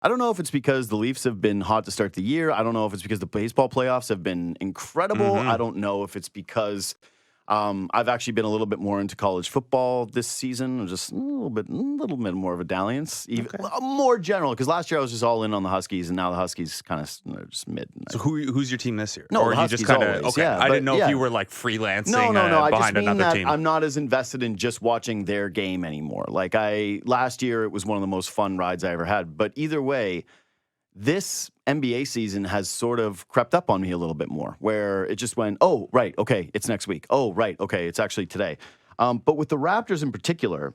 I don't know if it's because the Leafs have been hot to start the year. I don't know if it's because the baseball playoffs have been incredible. I don't know if it's because I've actually been a little bit more into college football this season, just a little bit more of a dalliance, even more general. Because last year I was just all in on the Huskies, and now the Huskies kind of just mid. So who's your team this year? No, or the you Huskies just kind of always, okay? yeah, I didn't know yeah. if you were like freelancing No. I just behind mean another that team. I'm not as invested in just watching their game anymore. Like last year, it was one of the most fun rides I ever had. But either way, this NBA season has sort of crept up on me a little bit more, where it just went, oh, right, okay, it's next week. Oh, right, okay, it's actually today. But with the Raptors in particular,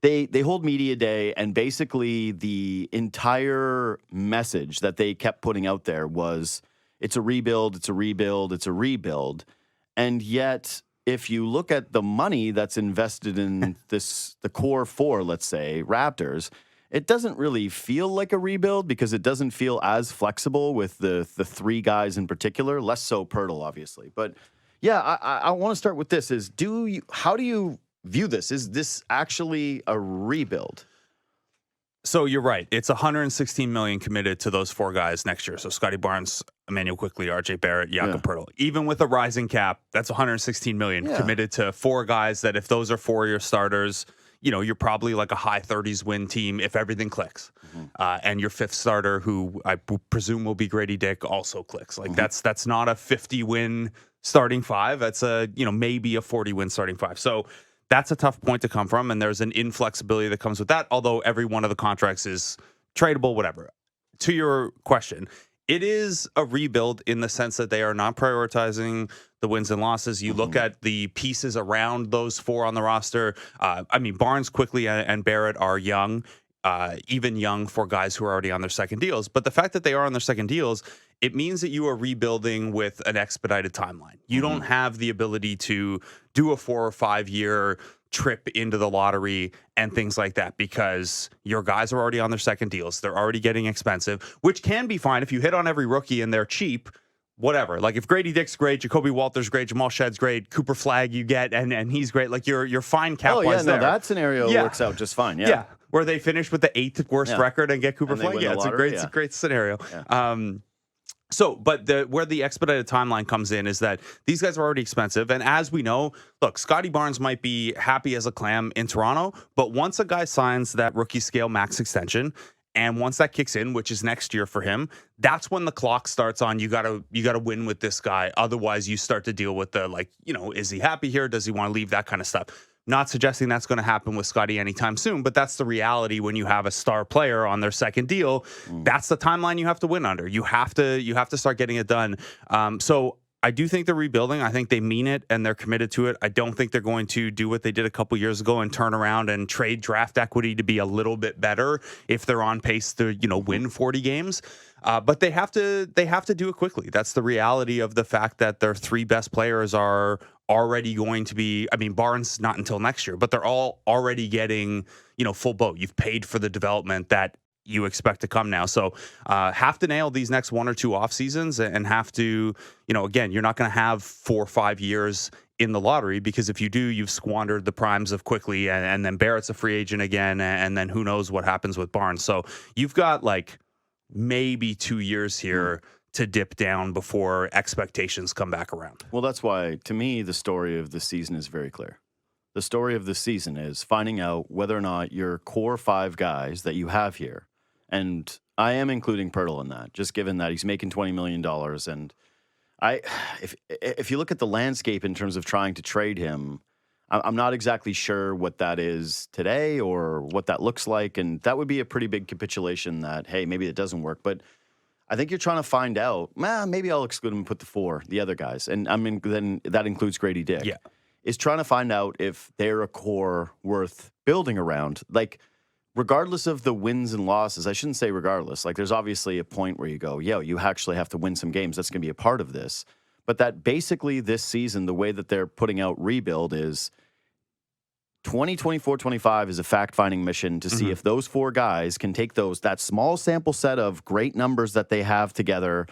they hold media day, and basically the entire message that they kept putting out there was, it's a rebuild, it's a rebuild, it's a rebuild. And yet, if you look at the money that's invested in the core four, let's say, Raptors, it doesn't really feel like a rebuild because it doesn't feel as flexible with the three guys in particular, less so Pirtle, obviously. But yeah, I want to start with this how do you view this? Is this actually a rebuild? So you're right. It's $116 million committed to those four guys next year. So Scottie Barnes, Immanuel Quickley, RJ Barrett, Jakob Pirtle. Even with a rising cap, that's $116 million committed to four guys that if those are 4-year starters, you're probably like a high 30s win team if everything clicks. And your fifth starter, who I presume will be Grady Dick, also clicks. Like that's not a 50 win starting five. That's maybe a 40 win starting five. So that's a tough point to come from. And there's an inflexibility that comes with that. Although every one of the contracts is tradable, whatever. To your question, it is a rebuild in the sense that they are not prioritizing the wins and losses. You look at the pieces around those four on the roster. Barnes, Quickley, and Barrett are young, even young for guys who are already on their second deals. But the fact that they are on their second deals, it means that you are rebuilding with an expedited timeline. You don't have the ability to do a 4 or 5 year trip into the lottery and things like that because your guys are already on their second deals. They're already getting expensive, which can be fine if you hit on every rookie and they're cheap. Whatever. Like if Grady Dick's great, Jacoby Walter's great, Jamal Shedd's great, Cooper Flagg you get, and he's great. Like you're fine cap wise there. That scenario works out just fine. Yeah. Where they finish with the 8th worst record and get Cooper Flagg. Yeah, it's a great scenario. Yeah. But where the expedited timeline comes in is that these guys are already expensive. And as we know, look, Scottie Barnes might be happy as a clam in Toronto, but once a guy signs that rookie scale max extension, and once that kicks in, which is next year for him, that's when the clock starts on. You gotta win with this guy. Otherwise, you start to deal with the is he happy here? Does he want to leave? That kind of stuff. Not suggesting that's going to happen with Scottie anytime soon, but that's the reality when you have a star player on their second deal. That's the timeline you have to win under. You have to start getting it done. So I do think they're rebuilding. I think they mean it and they're committed to it. I don't think they're going to do what they did a couple years ago and turn around and trade draft equity to be a little bit better if they're on pace to win 40 games. But they have to do it quickly. That's the reality of the fact that their three best players are already going to be, Barnes not until next year, but they're all already getting, full boat. You've paid for the development that you expect to come now. So have to nail these next 1 or 2 off seasons and have to, again, you're not going to have 4 or 5 years in the lottery because if you do, you've squandered the primes of Quickley and then Barrett's a free agent again. And then who knows what happens with Barnes. So you've got maybe 2 years here to dip down before expectations come back around. Well, that's why, to me, the story of the season is very clear. The story of the season is finding out whether or not your core 5 guys that you have here, and I am including Pirtle in that, just given that he's making $20 million. And if you look at the landscape in terms of trying to trade him, I'm not exactly sure what that is today or what that looks like. And that would be a pretty big capitulation that, hey, maybe it doesn't work. But I think you're trying to find out, maybe I'll exclude him and put the other guys. And then that includes Grady Dick. Yeah. Is trying to find out if they're a core worth building around. Regardless of the wins and losses, I shouldn't say regardless. There's obviously a point where you go, you actually have to win some games. That's going to be a part of this. But that basically this season, the way that they're putting out rebuild is 2024-25 is a fact-finding mission to see if those 4 guys can take that small sample set of great numbers that they have together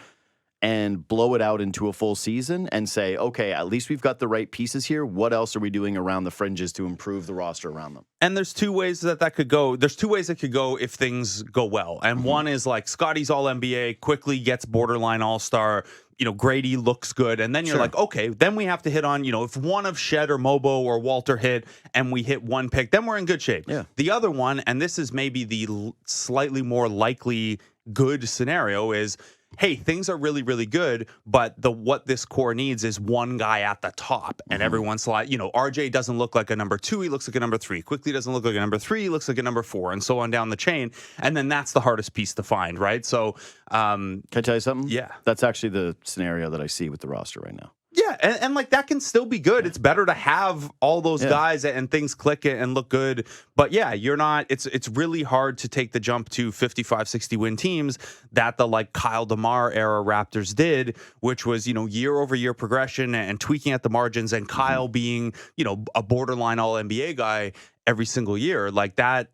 and blow it out into a full season and say, okay, at least we've got the right pieces here. What else are we doing around the fringes to improve the roster around them? And there's two ways that could go. There's two ways it could go if things go well. And one is like Scottie's all NBA, Quickley gets borderline all-star, Grady looks good. And then you're like, okay, then we have to hit on, if one of Shed or Mobo or Walter hit and we hit one pick, then we're in good shape. Yeah. The other one, and this is maybe the slightly more likely good scenario, is hey, things are really, really good, but what this core needs is one guy at the top. And everyone's like, RJ doesn't look like a number 2, he looks like a number 3. Quickley doesn't look like a number 3, he looks like a number 4, and so on down the chain. And then that's the hardest piece to find, right? So, can I tell you something? Yeah. That's actually the scenario that I see with the roster right now. Yeah, and like that can still be good. It's better to have all those guys and things click and look good. But yeah, you're not, it's really hard to take the jump to 55, 60 win teams that the like Kyle DeMar era Raptors did, which was, year over year progression and tweaking at the margins, and Kyle being, a borderline all NBA guy every single year. Like that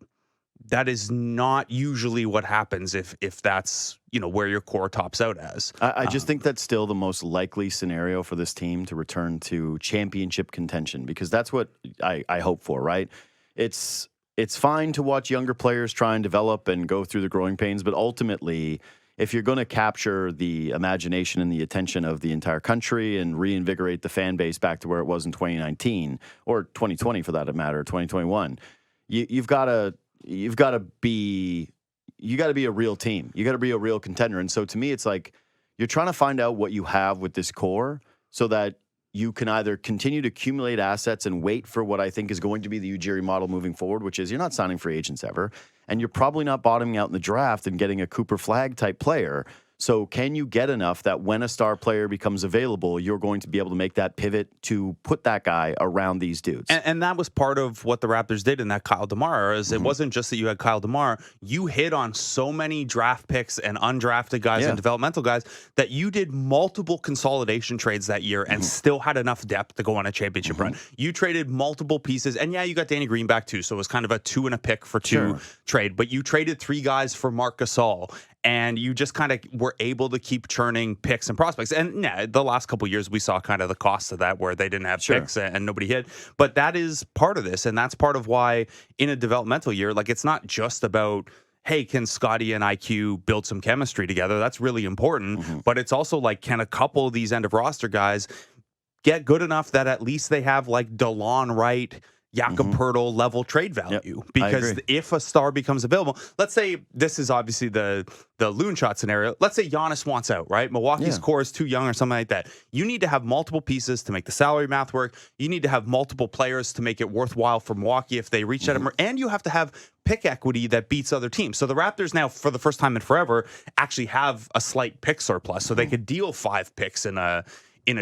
is not usually what happens if that's, where your core tops out as. I just think that's still the most likely scenario for this team to return to championship contention, because that's what I hope for, right? It's fine to watch younger players try and develop and go through the growing pains, but ultimately, if you're going to capture the imagination and the attention of the entire country and reinvigorate the fan base back to where it was in 2019 or 2020 for that matter, 2021, you've got to be a real team. You got to be a real contender. And so to me, it's like you're trying to find out what you have with this core so that you can either continue to accumulate assets and wait for what I think is going to be the Ujiri model moving forward, which is you're not signing free agents ever, and you're probably not bottoming out in the draft and getting a Cooper Flag type player. So can you get enough that when a star player becomes available, you're going to be able to make that pivot to put that guy around these dudes? And that was part of what the Raptors did in that Kyle DeMar, is it wasn't just that you had Kyle DeMar, you hit on so many draft picks and undrafted guys and developmental guys that you did multiple consolidation trades that year and still had enough depth to go on a championship run. You traded multiple pieces, and yeah, you got Danny Green back too, so it was kind of a 2 and a pick for 2 trade, but you traded 3 guys for Marc Gasol. And you just kind of were able to keep churning picks and prospects. And yeah, the last couple of years, we saw kind of the cost of that, where they didn't have picks and nobody hit. But that is part of this. And that's part of why in a developmental year, like it's not just about, hey, can Scottie and IQ build some chemistry together? That's really important. But it's also like, can a couple of these end of roster guys get good enough that at least they have like DeLon Wright, Jakob Poeltl level trade value? Because if a star becomes available, let's say this is obviously the loon shot scenario. Let's say Giannis wants out, right? Milwaukee's core is too young or something like that. You need to have multiple pieces to make the salary math work. You need to have multiple players to make it worthwhile for Milwaukee if they reach that. And you have to have pick equity that beats other teams. So the Raptors now, for the first time in forever, actually have a slight pick surplus. So they could deal 5 picks in a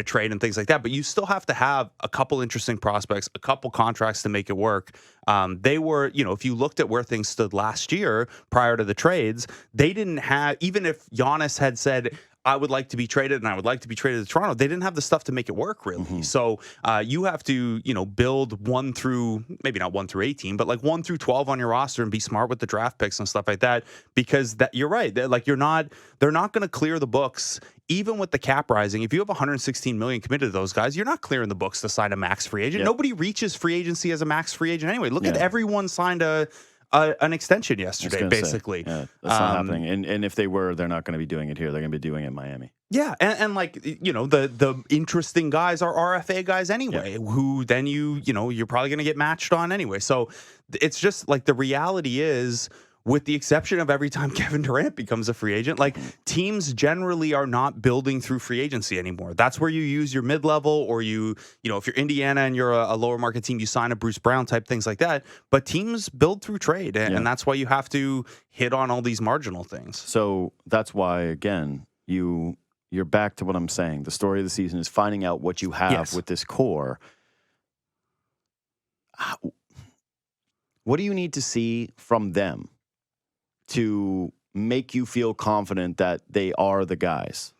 trade and things like that, but you still have to have a couple interesting prospects, a couple contracts to make it work. They were, if you looked at where things stood last year prior to the trades, they didn't have, even if Giannis had said, I would like to be traded and I would like to be traded to Toronto, they didn't have the stuff to make it work, really. So you have to, build 1 through, maybe not 1 through 18, but like 1 through 12 on your roster and be smart with the draft picks and stuff like that, because that you're right. They're not going to clear the books. Even with the cap rising, if you have 116 million committed to those guys, you're not clearing the books to sign a max free agent. Nobody reaches free agency as a max free agent anyway. Look at everyone signed an extension yesterday, basically. That's not happening. And if they were, they're not going to be doing it here. They're going to be doing it in Miami. Yeah, and like, the interesting guys are RFA guys anyway, who then you're probably going to get matched on anyway. So it's just like the reality is, with the exception of every time Kevin Durant becomes a free agent, like teams generally are not building through free agency anymore. That's where you use your mid-level, or if you're Indiana and you're a lower market team, you sign a Bruce Brown type, things like that. But teams build through trade, and that's why you have to hit on all these marginal things. So that's why, again, you're back to what I'm saying. The story of the season is finding out what you have with this core. What do you need to see from them to make you feel confident that they are the guys?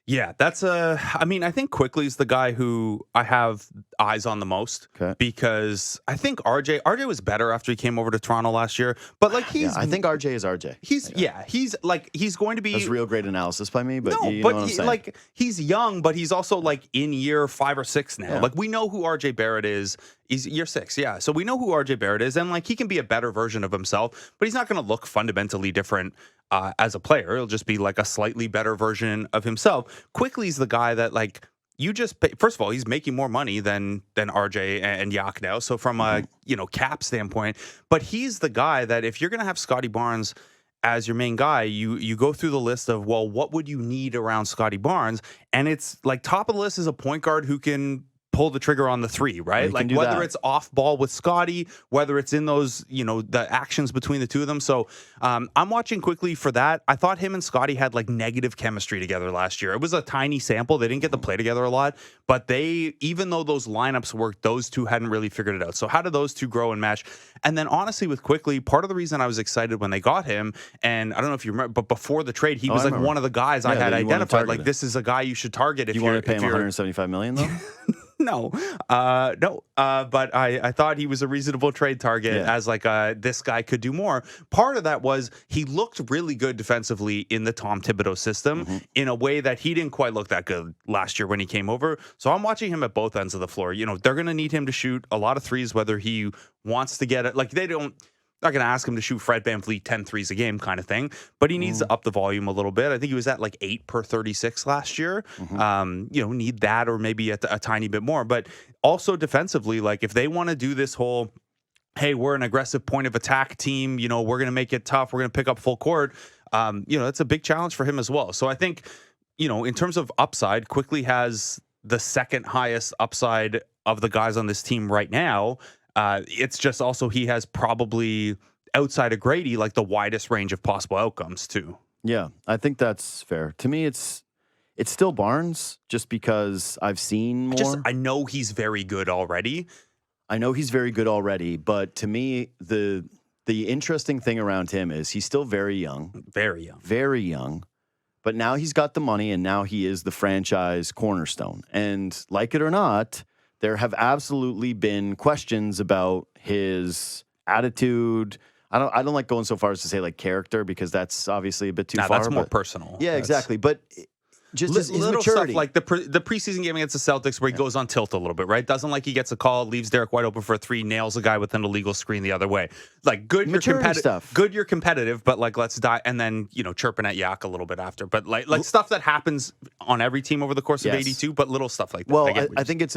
Yeah, I mean, I think Quickley's the guy who I have eyes on the most because I think RJ was better after he came over to Toronto last year, but like I think RJ is RJ. He's going to be. That's real great analysis by me, but no, you know but what I'm saying. like he's young, but he's also like in year 5 or 6 now. Yeah. Like we know who RJ Barrett is. He's year 6, yeah. So we know who RJ Barrett is, and like he can be a better version of himself, but he's not going to look fundamentally different as a player. He'll just be like a slightly better version of himself. Quickley's the guy that like you just pay, first of all, he's making more money than RJ and Yak now. So from a cap standpoint, but he's the guy that if you're going to have Scottie Barnes as your main guy, you go through the list of, well, what would you need around Scottie Barnes? And it's like top of the list is a point guard who can pull the trigger on the 3, right? Like whether it's off ball with Scottie, whether it's in those, the actions between the two of them. So I'm watching Quickley for that. I thought him and Scottie had like negative chemistry together last year. It was a tiny sample. They didn't get to play together a lot, but even though those lineups worked, those two hadn't really figured it out. So how do those two grow and match? And then honestly with Quickley, part of the reason I was excited when they got him, and I don't know if you remember, but before the trade, he was like one of the guys I had identified. Like this is a guy you should target if you want to pay him $175 million though. No, but I thought he was a reasonable trade target as like this guy could do more. Part of that was he looked really good defensively in the Tom Thibodeau system in a way that he didn't quite look that good last year when he came over. So I'm watching him at both ends of the floor. They're going to need him to shoot a lot of threes, whether he wants to get it. Like not going to ask him to shoot Fred VanVleet 10 threes a game kind of thing, but he needs to up the volume a little bit. I think he was at like 8 per 36 last year. Need that or maybe a tiny bit more. But also defensively, like if they want to do this whole, hey, we're an aggressive point of attack team, we're going to make it tough, we're going to pick up full court, that's a big challenge for him as well. So I think, in terms of upside, Quickley has the second highest upside of the guys on this team right now. It's just also he has probably outside of Grady like the widest range of possible outcomes too. Yeah, I think that's fair. To me, it's still Barnes just because I've seen more. I know he's very good already. But to me, the interesting thing around him is he's still very young. Very young. But now he's got the money and now he is the franchise cornerstone. And like it or not, there have absolutely been questions about his attitude. I don't like going so far as to say like character because that's obviously a bit too far. That's more personal. Yeah, exactly. But just his little maturity. Stuff like the preseason game against the Celtics where he goes on tilt a little bit, right? Doesn't like he gets a call, leaves Derek White open for a 3, nails a guy with an illegal screen the other way. Like good, maturity stuff. Good, you're competitive, but like let's die, and then chirping at Yak a little bit after. But like stuff that happens on every team over the course of 82, but little stuff like that. Well, I think it's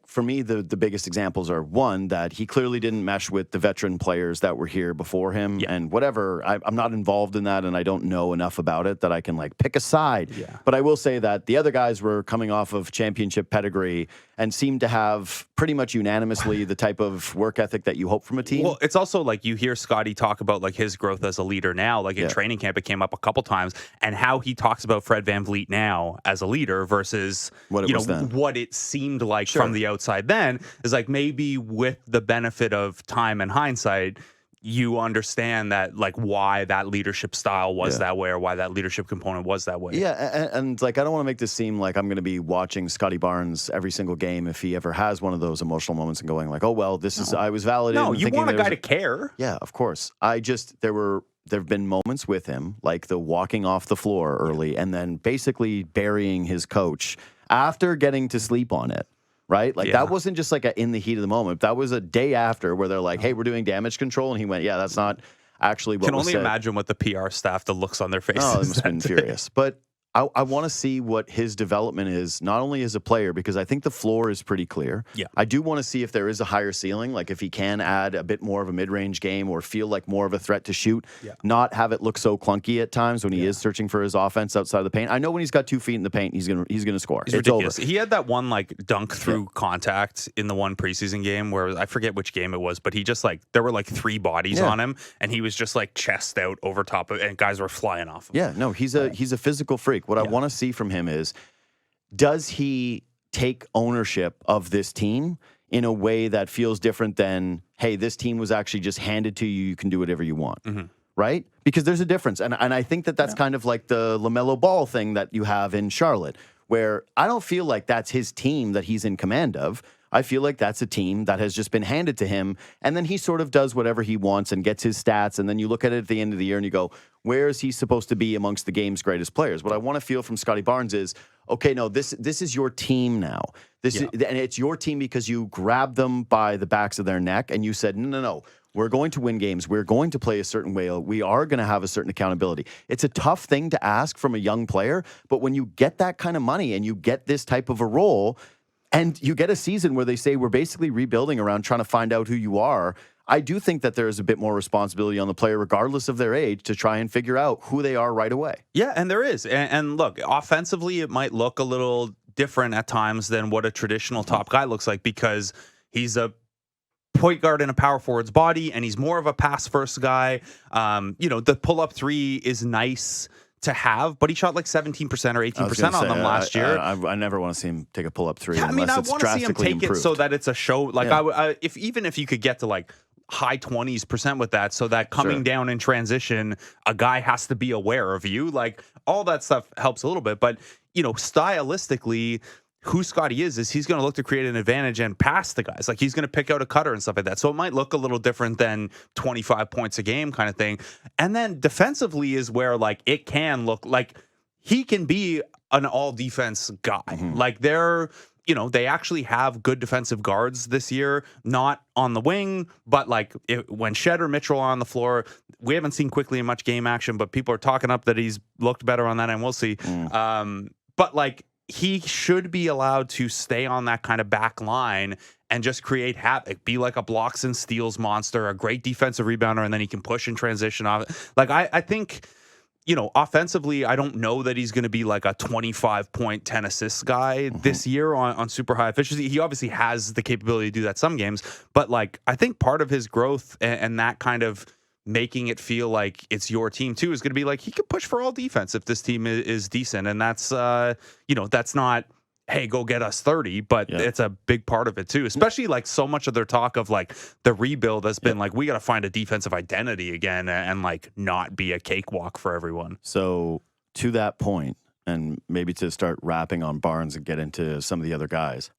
for me the biggest examples are one that he clearly didn't mesh with the veteran players that were here before him, and whatever. I'm not involved in that, and I don't know enough about it that I can like pick a side. Yeah. But I will say that the other guys were coming off of championship pedigree and seemed to have pretty much unanimously the type of work ethic that you hope from a team. Well, it's also like you hear Scottie talk about like his growth as a leader now, like in training camp, it came up a couple times, and how he talks about Fred VanVleet now as a leader versus what it seemed like from the outside then is like maybe with the benefit of time and hindsight, you understand that like why that leadership style was that way or why that leadership component was that way. Yeah, and like I don't want to make this seem like I'm going to be watching Scottie Barnes every single game if he ever has one of those emotional moments and going like, oh well, this is I was validated. No, you want a guy to care. Yeah, of course. There have been moments with him like the walking off the floor early and then basically burying his coach after getting to sleep on it. Right? Like that wasn't just like in the heat of the moment. That was a day after where they're like, hey, we're doing damage control. And he went, yeah, that's not actually what was said. Can only imagine what the PR staff, the looks on their faces. Oh, they must have been furious. But I want to see what his development is, not only as a player, because I think the floor is pretty clear. Yeah. I do want to see if there is a higher ceiling, like if he can add a bit more of a mid-range game or feel like more of a threat to shoot, not have it look so clunky at times when he is searching for his offense outside of the paint. I know when he's got 2 feet in the paint, he's gonna score. It's ridiculous. Over. He had that one like dunk through contact in the one preseason game where I forget which game it was, but he just like there were like 3 bodies on him, and he was just like chest out over top of, and guys were flying off him. Yeah, no, he's a physical freak. What I want to see from him is, does he take ownership of this team in a way that feels different than, hey, this team was actually just handed to you, you can do whatever you want, right? Because there's a difference. And I think that's kind of like the LaMelo Ball thing that you have in Charlotte, where I don't feel like that's his team that he's in command of. I feel like that's a team that has just been handed to him, and then he sort of does whatever he wants and gets his stats, and then you look at it at the end of the year and you go, where is he supposed to be amongst the game's greatest players? What I want to feel from Scottie Barnes is, okay, no, this is your team now. And it's your team because you grabbed them by the backs of their neck and you said, no, we're going to win games. We're going to play a certain way. We are going to have a certain accountability. It's a tough thing to ask from a young player, but when you get that kind of money and you get this type of a role, and you get a season where they say we're basically rebuilding around trying to find out who you are, I do think that there is a bit more responsibility on the player, regardless of their age, to try and figure out who they are right away. Yeah, and there is. And look, offensively, it might look a little different at times than what a traditional top guy looks like, because he's a point guard in a power forward's body, and he's more of a pass-first guy. The pull-up three is nice to have, but he shot like 17% or 18% on them last year. I never want to see him take a pull-up three. Yeah, I mean, I want to see him take it so that it's a show. Like, even if you could get to like high 20s% with that, so that coming down in transition, a guy has to be aware of you. Like, all that stuff helps a little bit, but stylistically, who Scottie is he's going to look to create an advantage and pass the guys. Like, he's going to pick out a cutter and stuff like that. So it might look a little different than 25 points a game kind of thing. And then defensively is where, like, it can look like he can be an all defense guy. Mm-hmm. Like, they actually have good defensive guards this year, not on the wing, but like when Shed or Mitchell are on the floor, we haven't seen Quickley in much game action, but people are talking up that he's looked better on that, and we'll see. But like, he should be allowed to stay on that kind of back line and just create havoc, be like a blocks and steals monster, a great defensive rebounder, and then he can push and transition off. Like, I think, offensively, I don't know that he's going to be like a 25-point, 10 assists guy this year on super high efficiency. He obviously has the capability to do that some games, but like, I think part of his growth and that kind of making it feel like it's your team too is going to be like, he can push for all defense if this team is decent. And that's, that's not, hey, go get us 30, but it's a big part of it too, especially like so much of their talk of like the rebuild has been like, we got to find a defensive identity again and like not be a cakewalk for everyone. So to that point, and maybe to start wrapping on Barnes and get into some of the other guys,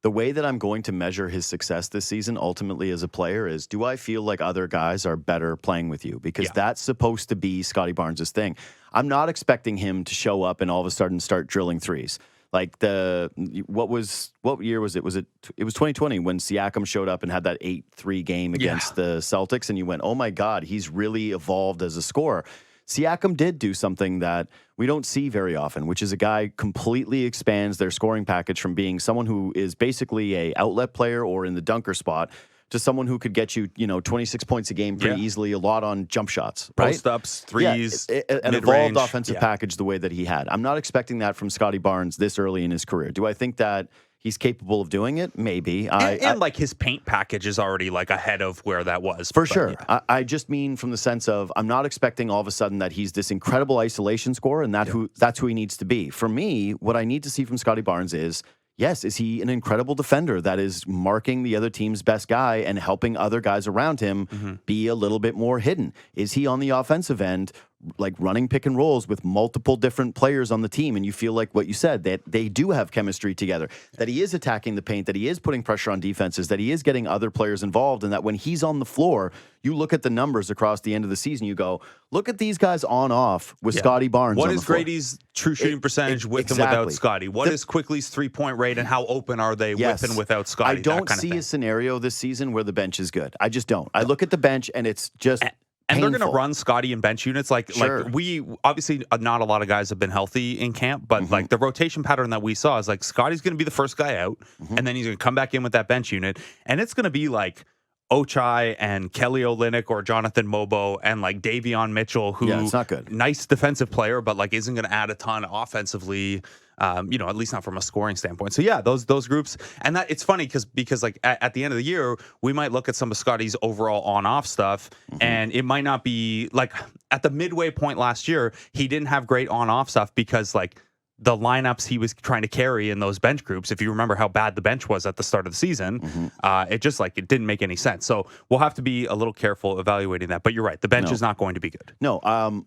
the way that I'm going to measure his success this season ultimately as a player is, do I feel like other guys are better playing with you? Because that's supposed to be Scottie Barnes' thing. I'm not expecting him to show up and all of a sudden start drilling threes. Like what year was it? It was 2020 when Siakam showed up and had that 8-3 game against the Celtics, and you went, oh my God, he's really evolved as a scorer. Siakam did do something that we don't see very often, which is a guy completely expands their scoring package from being someone who is basically a outlet player or in the dunker spot to someone who could get you, 26 points a game pretty easily, a lot on jump shots, right? Post-ups, threes, an evolved offensive package the way that he had. I'm not expecting that from Scottie Barnes this early in his career. Do I think that he's capable of doing it? Maybe. And like his paint package is already like ahead of where that was. For sure. Yeah. I just mean from the sense of, I'm not expecting all of a sudden that he's this incredible isolation scorer and that's who he needs to be. For me, what I need to see from Scottie Barnes is, yes, is he an incredible defender that is marking the other team's best guy and helping other guys around him be a little bit more hidden? Is he on the offensive end, like running pick and rolls with multiple different players on the team, and you feel like what you said, that they do have chemistry together, that he is attacking the paint, that he is putting pressure on defenses, that he is getting other players involved, and that when he's on the floor, you look at the numbers across the end of the season, you go, look at these guys on off with Scottie Barnes. What on is the floor. Grady's true shooting percentage with and without Scottie? What is Quickley's 3-point rate, and how open are they with and without Scottie? I don't see a scenario this season where the bench is good. I just don't. I look at the bench and it's just And they're going to run Scottie in bench units. Like we obviously, not a lot of guys have been healthy in camp, but like the rotation pattern that we saw is like Scottie's going to be the first guy out, and then he's going to come back in with that bench unit, and it's going to be like Ochai and Kelly Olynyk or Jonathan Mobo and like Davion Mitchell, who it's not good. Nice defensive player, but like isn't going to add a ton offensively. At least not from a scoring standpoint. So yeah, those groups, and that it's funny because like at the end of the year, we might look at some of Scottie's overall on-off stuff, and it might not be like at the midway point last year, he didn't have great on-off stuff because like the lineups he was trying to carry in those bench groups, if you remember how bad the bench was at the start of the season, it just it didn't make any sense. So we'll have to be a little careful evaluating that. But you're right, the bench is not going to be good. No,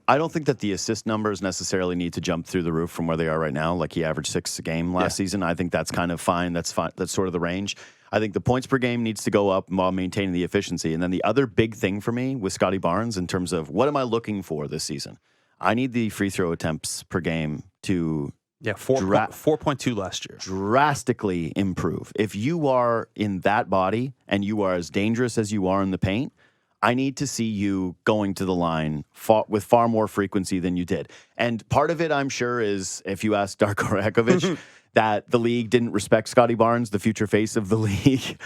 I don't think that the assist numbers necessarily need to jump through the roof from where they are right now. Like he averaged 6 a game last season. I think that's kind of fine. That's fine. That's sort of the range. I think the points per game needs to go up while maintaining the efficiency. And then the other big thing for me with Scottie Barnes in terms of what am I looking for this season? I need the free throw attempts per game to 4.2 last year. Drastically improve. If you are in that body and you are as dangerous as you are in the paint, I need to see you going to the line with far more frequency than you did. And part of it, I'm sure, is if you ask Darko Rakovic, that the league didn't respect Scottie Barnes, the future face of the league,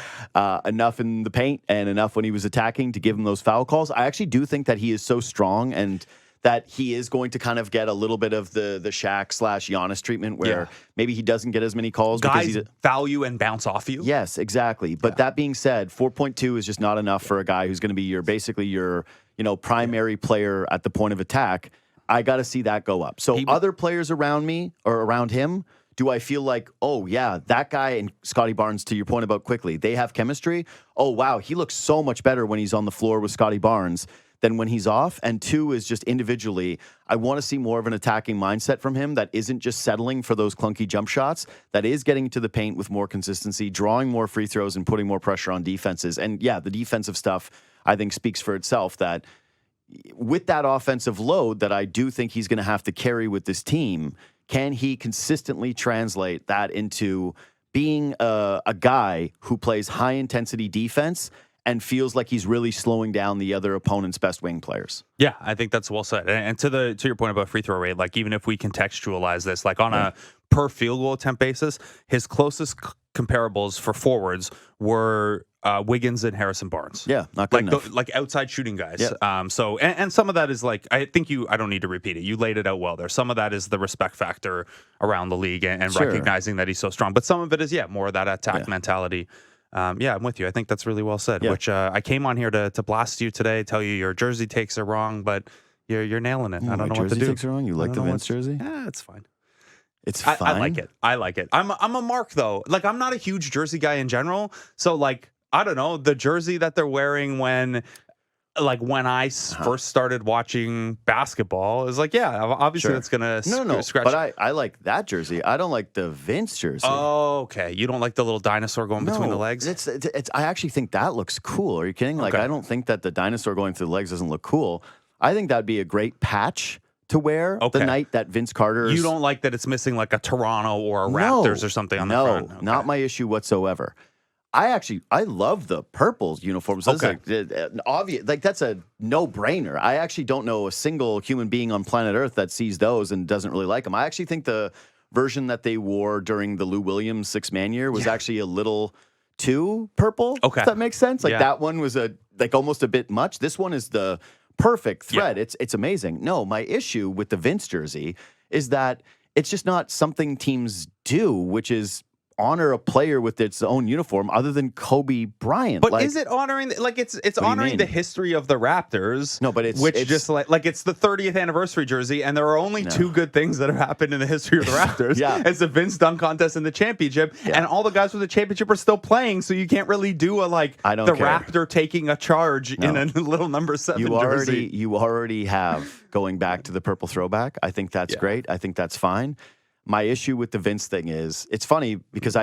enough in the paint and enough when he was attacking to give him those foul calls. I actually do think that he is so strong and that he is going to kind of get a little bit of the Shaq/Giannis treatment where maybe he doesn't get as many calls. Guys because value and bounce off you. Yes, exactly. But that being said, 4.2 is just not enough for a guy who's going to be your primary player at the point of attack. I got to see that go up. So other players around me or around him, do I feel like, oh, yeah, that guy and Scottie Barnes, to your point about Quickley, they have chemistry? Oh, wow, he looks so much better when he's on the floor with Scottie Barnes than when he's off. And 2 is just individually, I want to see more of an attacking mindset from him that isn't just settling for those clunky jump shots, that is getting to the paint with more consistency, drawing more free throws and putting more pressure on defenses. And yeah, the defensive stuff, I think, speaks for itself that with that offensive load that I do think he's going to have to carry with this team, can he consistently translate that into being a guy who plays high-intensity defense and feels like he's really slowing down the other opponent's best wing players? Yeah, I think that's well said. And to your point about free throw rate, like even if we contextualize this, like on a per field goal attempt basis, his closest comparables for forwards were Wiggins and Harrison Barnes. Yeah, not good enough. Like outside shooting guys. Yeah. So some of that is like, I don't need to repeat it. You laid it out well there. Some of that is the respect factor around the league and recognizing that he's so strong. But some of it is, more of that attack mentality. I'm with you. I think that's really well said, which I came on here to blast you today, tell you your jersey takes are wrong, but you're nailing it. I don't know what to do. Jersey takes are wrong? You like the Vince jersey? Yeah, it's fine. It's fine. I like it. I'm a mark though. Like I'm not a huge jersey guy in general. So like, I don't know, the jersey that they're wearing when I first started watching basketball is like, obviously that's going to scratch. But I like that jersey. I don't like the Vince jersey. Oh, okay. You don't like the little dinosaur going between the legs? It's I actually think that looks cool. Are you kidding? Like, I don't think that the dinosaur going through the legs doesn't look cool. I think that'd be a great patch to wear the night that Vince Carter. You don't like that it's missing like a Toronto or a Raptors or something on the front? No, not my issue whatsoever. I love the purple uniforms. That's obvious. Like that's a no-brainer. I actually don't know a single human being on planet Earth that sees those and doesn't really like them. I actually think the version that they wore during the Lou Williams 6-man year was actually a little too purple. Okay, if that makes sense. Like that one was almost a bit much. This one is the perfect thread. Yeah. It's amazing. No, my issue with the Vince jersey is that it's just not something teams do, which is honor a player with its own uniform other than Kobe Bryant. But is it honoring it's honoring the history of the Raptors? No, but it's just like it's the 30th anniversary jersey, and there are only 2 good things that have happened in the history of the Raptors. It's the Vince dunk contest and the championship, and all the guys with the championship are still playing, so you can't really do Raptor taking a charge in a little number 7 jersey. You already have going back to the purple throwback. I think that's great. I think that's fine. My issue with the Vince thing is, it's funny because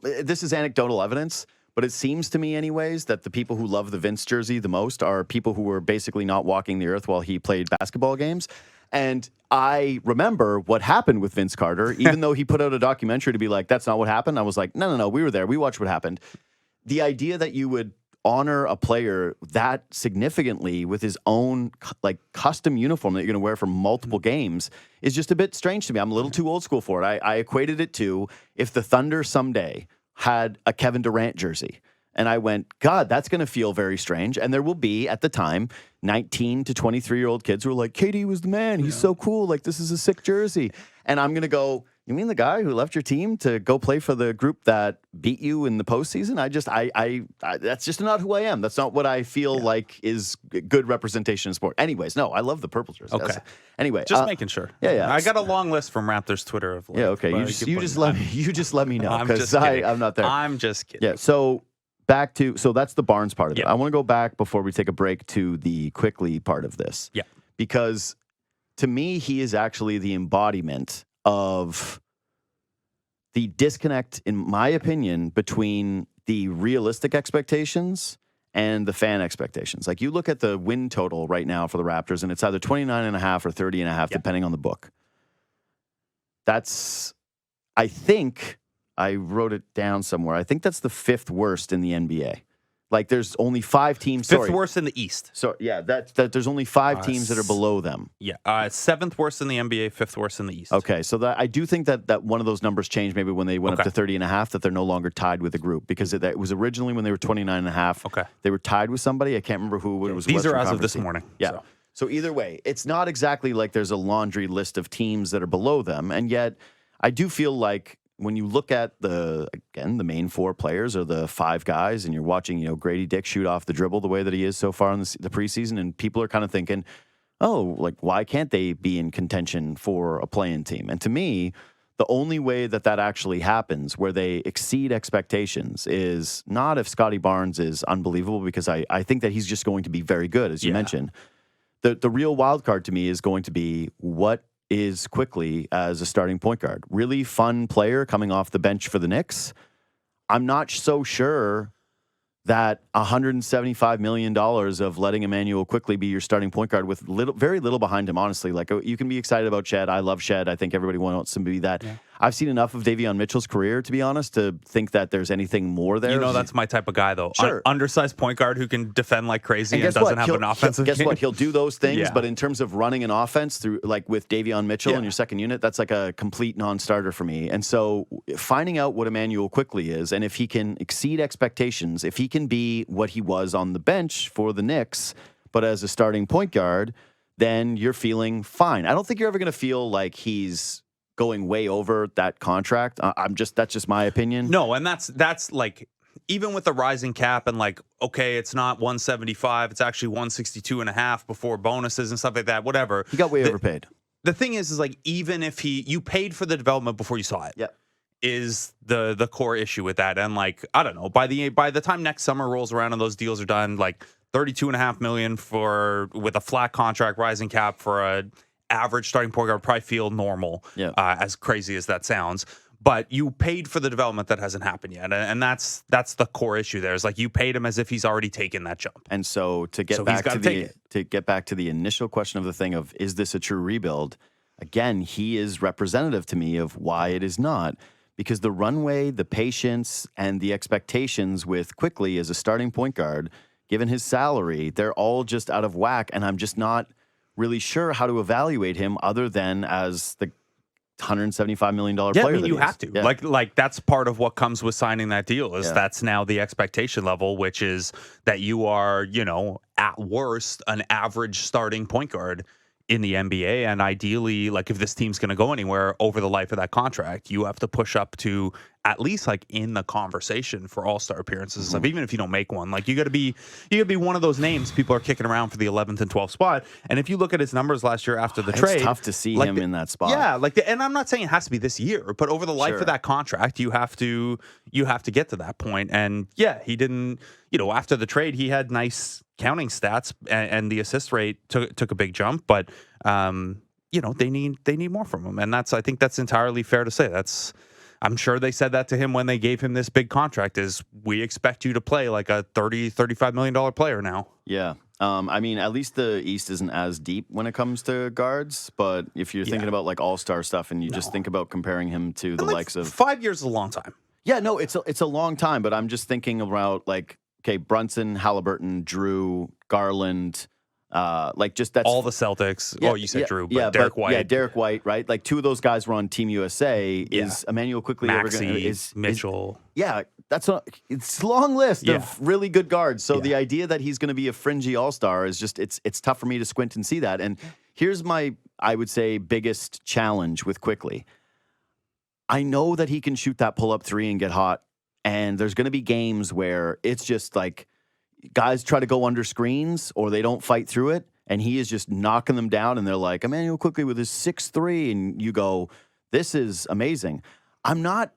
this is anecdotal evidence, but it seems to me anyways that the people who love the Vince jersey the most are people who were basically not walking the earth while he played basketball games. And I remember what happened with Vince Carter, even though he put out a documentary to be like, that's not what happened. I was like, no, we were there. We watched what happened. The idea that you would honor a player that significantly with his own custom uniform that you're going to wear for multiple games is just a bit strange to me. I'm a little too old school for it. I equated it to if the Thunder someday had a Kevin Durant jersey. And I went, God, that's going to feel very strange. And there will be, at the time, 19 to 23-year-old kids who are like, KD was the man. He's so cool. Like, this is a sick jersey. And I'm going to go, You mean the guy who left your team to go play for the group that beat you in the postseason? I that's just not who I am. That's not what I feel like is good representation in sport. Anyways, no, I love the purple jersey. Okay. Anyway, Just making sure. Yeah. I got a long list from Raptors Twitter of like, yeah, okay. You just let me know because I'm not there. I'm just kidding. Yeah. So that's the Barnes part of it. I want to go back before we take a break to the Quickley part of this. Yeah. Because to me, he is actually the embodiment of the disconnect, in my opinion, between the realistic expectations and the fan expectations. Like you look at the win total right now for the Raptors, and it's either 29.5 or 30.5, depending on the book. I think I wrote it down somewhere. I think that's the 5th worst in the NBA. Like there's only 5 teams. 5th worst in the East. So yeah, that there's only 5 teams that are below them. Yeah, 7th worst in the NBA, 5th worst in the East. Okay, so that I do think that one of those numbers changed maybe when they went up to 30.5, that they're no longer tied with a group, because it was originally when they were 29.5. Okay, they were tied with somebody. I can't remember who it was. These are as of this morning. Yeah. So either way, it's not exactly like there's a laundry list of teams that are below them, and yet I do feel like when you look at the main 4 players or the 5 guys, and you're watching, Grady Dick shoot off the dribble the way that he is so far in the preseason, and people are kind of thinking, oh, like, why can't they be in contention for a play-in team? And to me, the only way that actually happens, where they exceed expectations, is not if Scottie Barnes is unbelievable, because I think that he's just going to be very good, as you mentioned. The real wild card to me is going to be what is Quickley as a starting point guard. Really fun player coming off the bench for the Knicks. I'm not so sure that $175 million of letting Immanuel Quickley be your starting point guard with very little behind him, honestly. Like, you can be excited about Shed. I love Shed. I think everybody wants him to be that. Yeah. I've seen enough of Davion Mitchell's career, to be honest, to think that there's anything more there. That's my type of guy, though. Sure. Undersized point guard who can defend like crazy and doesn't have an offensive game. Guess what? He'll do those things, but in terms of running an offense through, like with Davion Mitchell in your second unit, that's like a complete non-starter for me. And so finding out what Immanuel Quickley is, and if he can exceed expectations, if he can be what he was on the bench for the Knicks, but as a starting point guard, then you're feeling fine. I don't think you're ever going to feel like he's going way over that contract. That's just my opinion. No, and that's like, even with the rising cap and like, okay, it's not 175, it's actually 162.5 before bonuses and stuff like that, whatever. He got way overpaid. The thing is like, even if you paid for the development before you saw it. Yeah. Is the core issue with that. And like, I don't know, by the time next summer rolls around and those deals are done, like $32.5 million with a flat contract, rising cap for a average starting point guard, probably feel normal. Yeah. As crazy as that sounds. But you paid for the development that hasn't happened yet, and that's the core issue. There is like, you paid him as if he's already taken that jump. And so to get back to the initial question of the thing of, is this a true rebuild? Again, he is representative to me of why it is not. Because the runway, the patience, and the expectations with Quickley as a starting point guard, given his salary, they're all just out of whack. And I'm just not really sure how to evaluate him other than as the $175 million player. I mean, you have to. Yeah. Like that's part of what comes with signing that deal is that's now the expectation level, which is that you are, at worst, an average starting point guard in the NBA, and ideally, like, if this team's going to go anywhere over the life of that contract, you have to push up to at least like in the conversation for all-star appearances and stuff. Even if you don't make one, like, you got to be one of those names people are kicking around for the 11th and 12th spot. And if you look at his numbers last year after the trade, it's tough to see him in that spot. Yeah, and I'm not saying it has to be this year, but over the life of that contract, you have to get to that point. And yeah, he didn't. After the trade, he had nice counting stats, and the assist rate took a big jump, but they need more from him, and I think that's entirely fair to say. I'm sure they said that to him when they gave him this big contract, is we expect you to play like a $35 million player now. Yeah. I mean, at least the East isn't as deep when it comes to guards, but if you're thinking about like all-star stuff and you just think about comparing him to the likes of 5 years is a long time. Yeah, no, it's a long time, but I'm just thinking about like, okay, Brunson, Halliburton, Drew, Garland, that's all the Celtics. You said Drew, but Derek White. Yeah, Derek White, right? Like, two of those guys were on Team USA. Is Immanuel Quickley Mitchell? It's a long list of really good guards. So the idea that he's going to be a fringy all-star is just it's tough for me to squint and see that. And here's my, I would say, biggest challenge with Quickley. I know that he can shoot that pull-up three and get hot, and there's going to be games where it's just like guys try to go under screens or they don't fight through it, and he is just knocking them down, and they're like, Immanuel Quickley with his 6'3", and you go, this is amazing. I'm not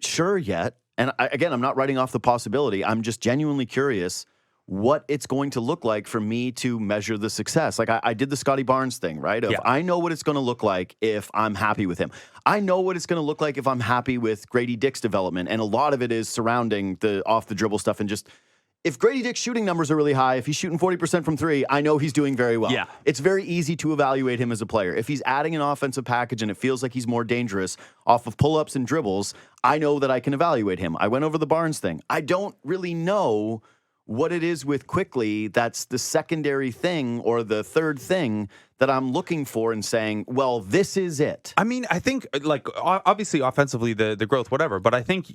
sure yet, and I'm not writing off the possibility. I'm just genuinely curious what it's going to look like for me to measure the success. Like I did the Scottie Barnes thing, right? I know what it's going to look like if I'm happy with him. I know what it's going to look like if I'm happy with Grady Dick's development. And a lot of it is surrounding the off the dribble stuff and just if Grady Dick's shooting numbers are really high, if he's shooting 40% from three, I know he's doing very well. Yeah. It's very easy to evaluate him as a player. If he's adding an offensive package and it feels like he's more dangerous off of pull-ups and dribbles, I know that I can evaluate him. I went over the Barnes thing. I don't really know what it is with Quickley that's the secondary thing or the third thing that I'm looking for and saying, well, this is it. I mean, I think, like, obviously offensively, the growth, whatever, but I think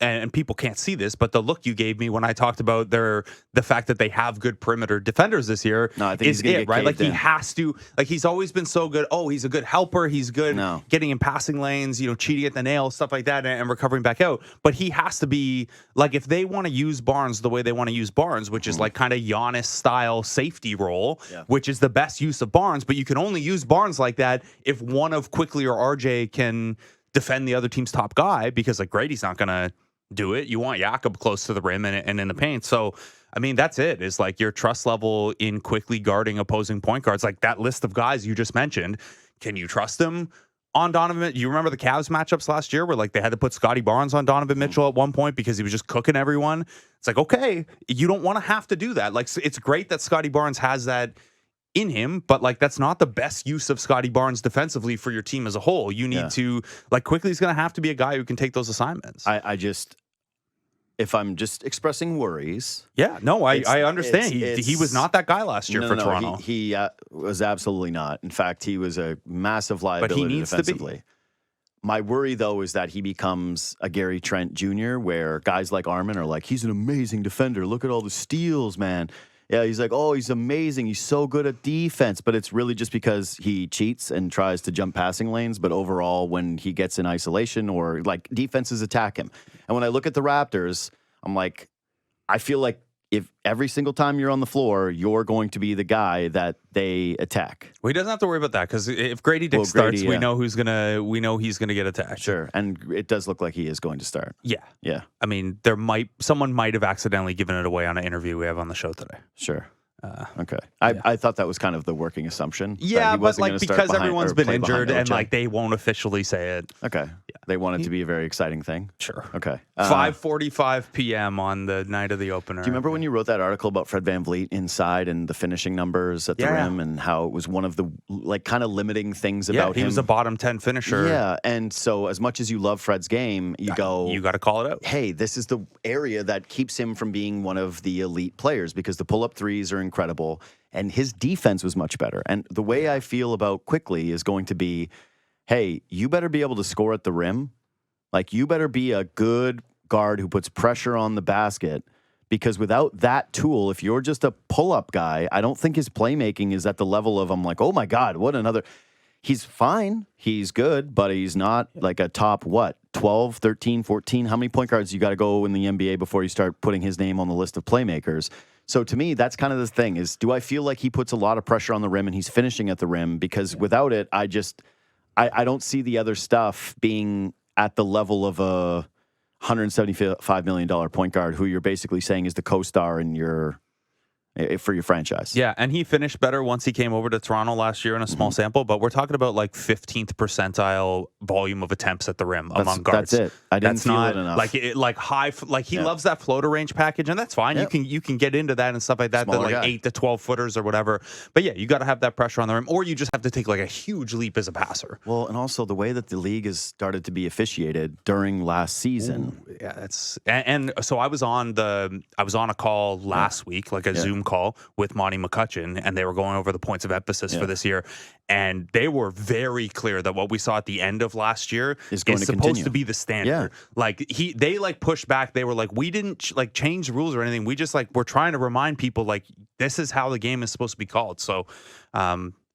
and people can't see this, but the look you gave me when I talked about the fact that they have good perimeter defenders this year is it, right? Like, he has to, like, he's always been so good. Oh, he's a good helper. He's good getting in passing lanes, cheating at the nail, stuff like that, and recovering back out. But he has to be, like, if they want to use Barnes the way they want to use Barnes, which is like kind of Giannis style safety role, which is the best use of Barnes, but you can only use Barnes like that if one of Quickley or RJ can defend the other team's top guy, because like Grady's not going to do it. You want Jakob close to the rim and in the paint. So, I mean, that's it. Is like your trust level in Quickley guarding opposing point guards. Like that list of guys you just mentioned, can you trust him on Donovan? You remember the Cavs matchups last year where like they had to put Scottie Barnes on Donovan Mitchell at one point because he was just cooking everyone? It's like, okay, you don't want to have to do that. Like, it's great that Scottie Barnes has that in him, but like that's not the best use of Scottie Barnes defensively for your team as a whole. You need to, like, Quickley's going to have to be a guy who can take those assignments. If I'm just expressing worries. Yeah, no, I understand. He was not that guy last year for Toronto. He was absolutely not. In fact, he was a massive liability but he needs defensively. To be. My worry, though, is that he becomes a Gary Trent Jr., where guys like Armin are like, he's an amazing defender. Look at all the steals, man. Yeah, he's like, oh, he's amazing. He's so good at defense. But it's really just because he cheats and tries to jump passing lanes. But overall, when he gets in isolation or like defenses attack him. And when I look at the Raptors, I'm like, I feel like if every single time you're on the floor, you're going to be the guy that they attack. Well, he doesn't have to worry about that because if Grady Dick starts, we know he's gonna get attacked. Sure, and it does look like he is going to start. Yeah. I mean, someone might have accidentally given it away on an interview we have on the show today. Sure. Okay. I thought that was kind of the working assumption. Yeah, but like because everyone's been injured and like they won't officially say it. Okay. Yeah. They want it to be a very exciting thing. Sure. Okay. 5:45 p.m. on the night of the opener. Do you remember when you wrote that article about Fred VanVleet inside and the finishing numbers at the rim and how it was one of the like kind of limiting things about him? He was a bottom 10 finisher. Yeah, and so as much as you love Fred's game, you got to call it out. Hey, this is the area that keeps him from being one of the elite players because the pull-up threes are incredible and his defense was much better. And the way I feel about Quickley is going to be, hey, you better be able to score at the rim. Like, you better be a good guard who puts pressure on the basket, because without that tool, if you're just a pull-up guy, I don't think his playmaking is at the level of, I'm like, oh my God, what another. He's fine. He's good, but he's not like a top, 12, 13, 14? How many point guards you got to go in the NBA before you start putting his name on the list of playmakers? So to me, that's kind of the thing is, do I feel like he puts a lot of pressure on the rim and he's finishing at the rim? Because without it, I don't see the other stuff being at the level of a $175 million point guard who you're basically saying is the co-star in for your franchise. Yeah, and he finished better once he came over to Toronto last year in a small sample, but we're talking about like 15th percentile volume of attempts at the rim among guards. That's it. I didn't feel it enough. Like he loves that floater range package, and that's fine. Yep. You can get into that and stuff like that. Smaller that like guy. 8 to 12 footers or whatever. But yeah, you got to have that pressure on the rim, or you just have to take like a huge leap as a passer. Well, and also the way that the league has started to be officiated during last season. Ooh, yeah, that's and so I was on a call last week, like a Zoom call with Monty McCutcheon, and they were going over the points of emphasis for this year, and they were very clear that what we saw at the end of last year is supposed to be the standard. Like they pushed back. They were like, we didn't change the rules or anything. We just we're trying to remind people this is how the game is supposed to be called. So,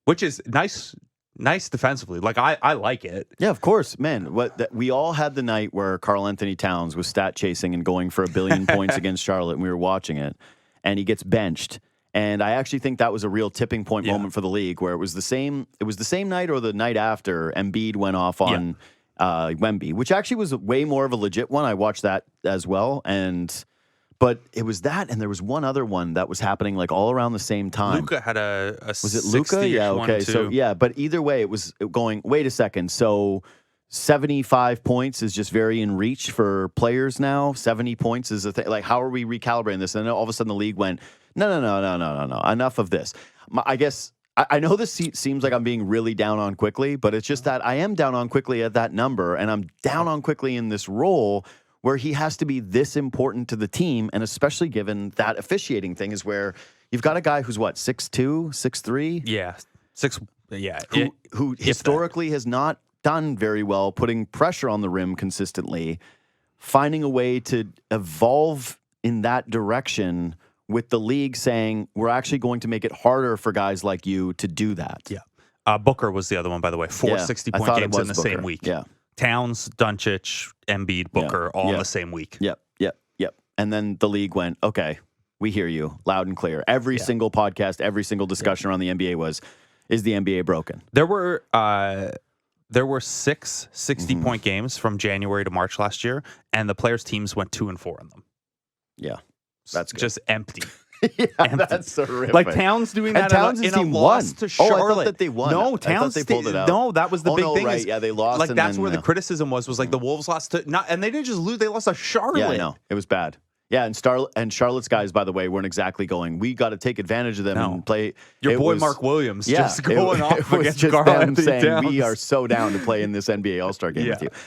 which is nice nice defensively. Like I like it. Yeah, of course, man. We all had the night where Karl Anthony Towns was stat chasing and going for 1 billion points against Charlotte, and we were watching it, and he gets benched. And I actually think that was a real tipping point moment for the league, where it was the same. It was the same night or the night after Embiid went off on Wemby, which actually was way more of a legit one. I watched that as well, but it was that, and there was one other one that was happening like all around the same time. Luka had a was it Luka? Yeah, okay. So but either way, it was going. Wait a second. So 75 points is just very in reach for players now. 70 points is a thing. Like, how are we recalibrating this? And then all of a sudden, the league went, no. Enough of this. I guess I know this seems like I'm being really down on Quickley, but it's just that I am down on Quickley at that number, and I'm down on Quickley in this role where he has to be this important to the team, and especially given that officiating thing is where you've got a guy who's what, 6'2", 6'3"? Yeah, 6. Yeah, who historically has not done very well putting pressure on the rim consistently, finding a way to evolve in that direction with the league saying, we're actually going to make it harder for guys like you to do that. Yeah. Booker was the other one, by the way. 4 60-point games in the Booker. same week. Yeah. Towns, Doncic, Embiid, Booker, all in the same week. Yep. And then the league went, okay, we hear you loud and clear. Every single podcast, every single discussion around the NBA was, is the NBA broken? There were 6 60-point games from January to March last year, and the players' teams went 2 and 4 in them. Yeah. That's good. Just empty. Empty. That's horrific. Like Towns doing that in a loss to Charlotte. Oh, I thought that they won. No, Towns they pulled it out. No, that was the big thing. Right. Yeah, they lost. Like, that's where the criticism was like the Wolves lost to and they didn't just lose; they lost to Charlotte. Yeah, I know. It was bad. Yeah, and Charlotte's guys, by the way, weren't exactly going, we got to take advantage of them and play. Your boy Mark Williams just going off it was against just Karl them Anthony saying, Towns. we are so down to play in this NBA All-Star game with you.